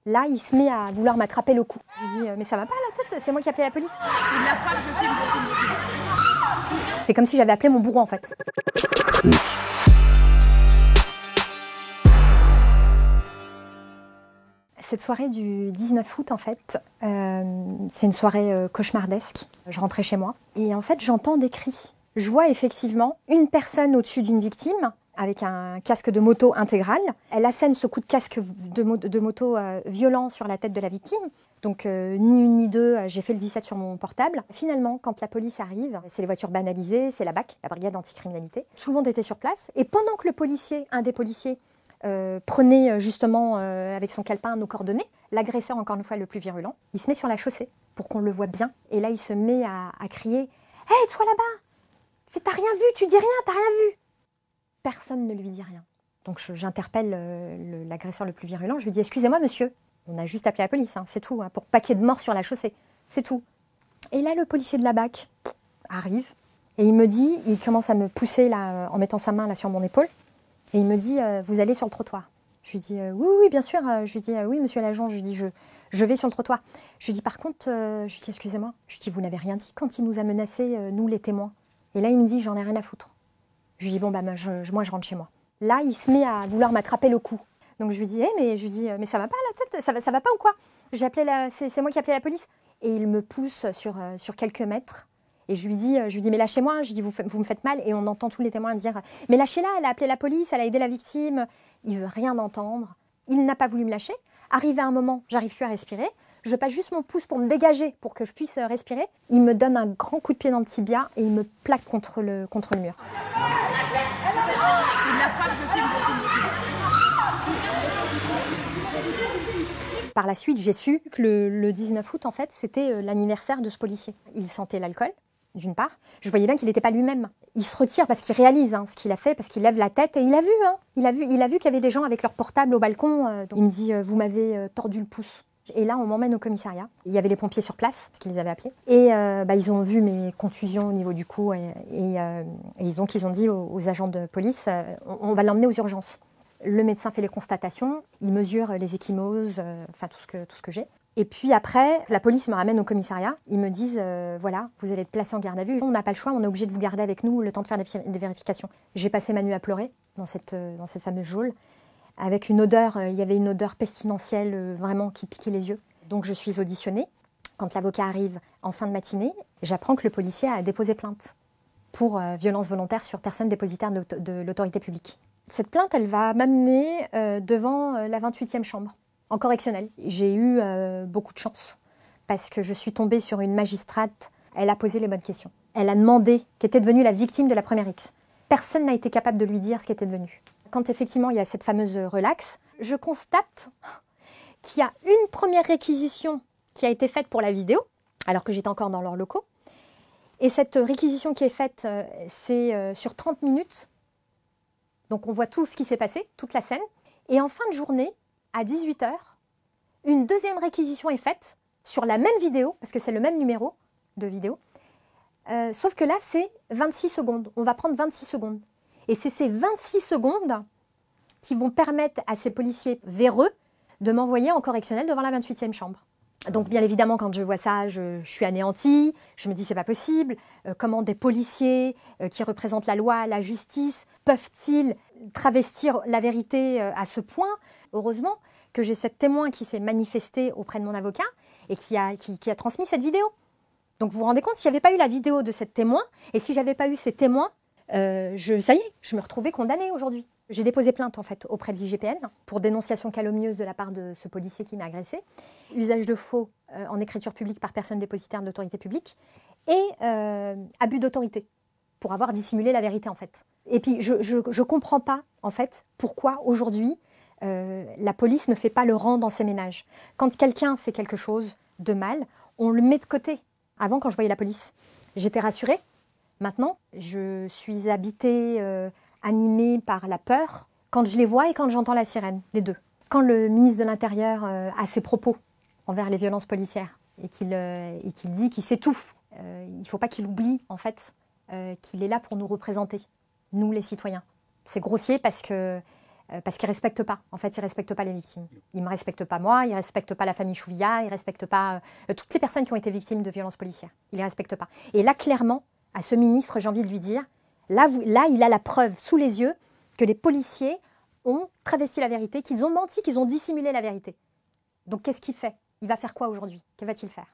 Là, il se met à vouloir m'attraper le cou. Je lui dis mais ça va pas la tête, c'est moi qui ai appelé la police. Il la frappe, je sais. C'est comme si j'avais appelé mon bourreau en fait. Cette soirée du 19 août, en fait, c'est une soirée cauchemardesque. Je rentrais chez moi et en fait, j'entends des cris. Je vois effectivement une personne au-dessus d'une victime avec un casque de moto intégral. Elle assène ce coup de casque de moto violent sur la tête de la victime. Donc ni une ni deux, j'ai fait le 17 sur mon portable. Finalement, quand la police arrive, c'est les voitures banalisées, c'est la BAC, la brigade anticriminalité. Tout le monde était sur place et pendant que un des policiers, prenait justement avec son calepin nos coordonnées, l'agresseur, encore une fois le plus virulent, il se met sur la chaussée pour qu'on le voit bien. Et là, il se met à crier « Hé, toi là-bas, t'as rien vu, tu dis rien, t'as rien vu !» Personne ne lui dit rien. Donc j'interpelle l'agresseur le plus virulent, je lui dis « Excusez-moi monsieur, on a juste appelé la police, hein, c'est tout, hein, pour pas qu'il y ait de mort sur la chaussée, c'est tout. » Et là, le policier de la BAC arrive et il me dit, il commence à me pousser là, en mettant sa main là, sur mon épaule. Et il me dit, vous allez sur le trottoir. Je lui dis, oui, bien sûr. Je lui dis, oui, monsieur l'agent. Je lui dis, je vais sur le trottoir. Je lui dis, par contre, je lui dis, excusez-moi. Je lui dis, vous n'avez rien dit quand il nous a menacés, nous, les témoins. Et là, il me dit, j'en ai rien à foutre. Je lui dis, bon, bah, moi, je rentre chez moi. Là, il se met à vouloir m'attraper le cou. Donc, je lui dis, mais ça va pas la tête, ça va pas ou quoi? C'est moi qui ai appelé la police. Et il me pousse sur quelques mètres. Et je lui dis, mais lâchez-moi, je dis, vous me faites mal. Et on entend tous les témoins dire, mais lâchez-la, elle a appelé la police, elle a aidé la victime. Il veut rien entendre. Il n'a pas voulu me lâcher. Arrivé à un moment, j'arrive plus à respirer. Je passe juste mon pouce pour me dégager, pour que je puisse respirer. Il me donne un grand coup de pied dans le tibia et il me plaque contre le mur. Il la frappe, je sais. Par la suite, j'ai su que le 19 août, en fait, c'était l'anniversaire de ce policier. Il sentait l'alcool. D'une part, je voyais bien qu'il n'était pas lui-même. Il se retire parce qu'il réalise ce qu'il a fait, parce qu'il lève la tête et il a vu. Il a vu qu'il y avait des gens avec leur portable au balcon. Donc il me dit, vous m'avez tordu le pouce. Et là, on m'emmène au commissariat. Il y avait les pompiers sur place, parce qu'ils les avaient appelés. Et ils ont vu mes contusions au niveau du cou et ils ont dit aux agents de police, on va l'emmener aux urgences. Le médecin fait les constatations, il mesure les ecchymoses, tout ce que j'ai. Et puis après, la police me ramène au commissariat. Ils me disent, voilà, vous allez être placé en garde à vue. On n'a pas le choix, on est obligé de vous garder avec nous le temps de faire des vérifications. J'ai passé ma nuit à pleurer dans cette fameuse geôle, avec une odeur, il y avait une odeur pestilentielle vraiment qui piquait les yeux. Donc je suis auditionnée. Quand l'avocat arrive en fin de matinée, j'apprends que le policier a déposé plainte pour violence volontaire sur personne dépositaire de l'autorité publique. Cette plainte, elle va m'amener devant la 28e chambre. En correctionnel. J'ai eu beaucoup de chance parce que je suis tombée sur une magistrate. Elle a posé les bonnes questions. Elle a demandé qu'était devenue la victime de la première X. Personne n'a été capable de lui dire ce qu'était devenu. Quand effectivement il y a cette fameuse relaxe, je constate qu'il y a une première réquisition qui a été faite pour la vidéo, alors que j'étais encore dans leurs locaux. Et cette réquisition qui est faite, c'est sur 30 minutes. Donc on voit tout ce qui s'est passé, toute la scène. Et en fin de journée, à 18h, une deuxième réquisition est faite sur la même vidéo, parce que c'est le même numéro de vidéo, sauf que là, c'est 26 secondes. On va prendre 26 secondes. Et c'est ces 26 secondes qui vont permettre à ces policiers véreux de m'envoyer en correctionnel devant la 28e chambre. Donc bien évidemment, quand je vois ça, je suis anéantie, je me dis c'est pas possible, comment des policiers qui représentent la loi, la justice, peuvent-ils travestir la vérité à ce point? Heureusement que j'ai cette témoin qui s'est manifestée auprès de mon avocat et qui a transmis cette vidéo. Donc vous vous rendez compte, s'il n'y avait pas eu la vidéo de cette témoin, et si j'avais pas eu ces témoins, ça y est, je me retrouvais condamnée aujourd'hui. J'ai déposé plainte en fait auprès de l'IGPN pour dénonciation calomnieuse de la part de ce policier qui m'a agressée, usage de faux en écriture publique par personne dépositaire de l'autorité publique et abus d'autorité pour avoir dissimulé la vérité en fait. Et puis je comprends pas en fait pourquoi aujourd'hui la police ne fait pas le rang dans ses ménages. Quand quelqu'un fait quelque chose de mal, on le met de côté. Avant, quand je voyais la police, j'étais rassurée. Maintenant, je suis habitée, animée par la peur quand je les vois et quand j'entends la sirène, les deux. Quand le ministre de l'Intérieur a ses propos envers les violences policières et qu'il dit qu'il s'étouffe, il ne faut pas qu'il oublie en fait qu'il est là pour nous représenter, nous les citoyens. C'est grossier parce que parce qu'il ne respecte pas. En fait, il ne respecte pas les victimes. Il ne me respecte pas moi, il ne respecte pas la famille Chouvilla, il ne respecte pas toutes les personnes qui ont été victimes de violences policières. Il ne les respecte pas. Et là, clairement, à ce ministre, j'ai envie de lui dire, là, il a la preuve sous les yeux que les policiers ont travesti la vérité, qu'ils ont menti, qu'ils ont dissimulé la vérité. Donc, qu'est-ce qu'il fait? Il va faire quoi aujourd'hui? Que va-t-il faire?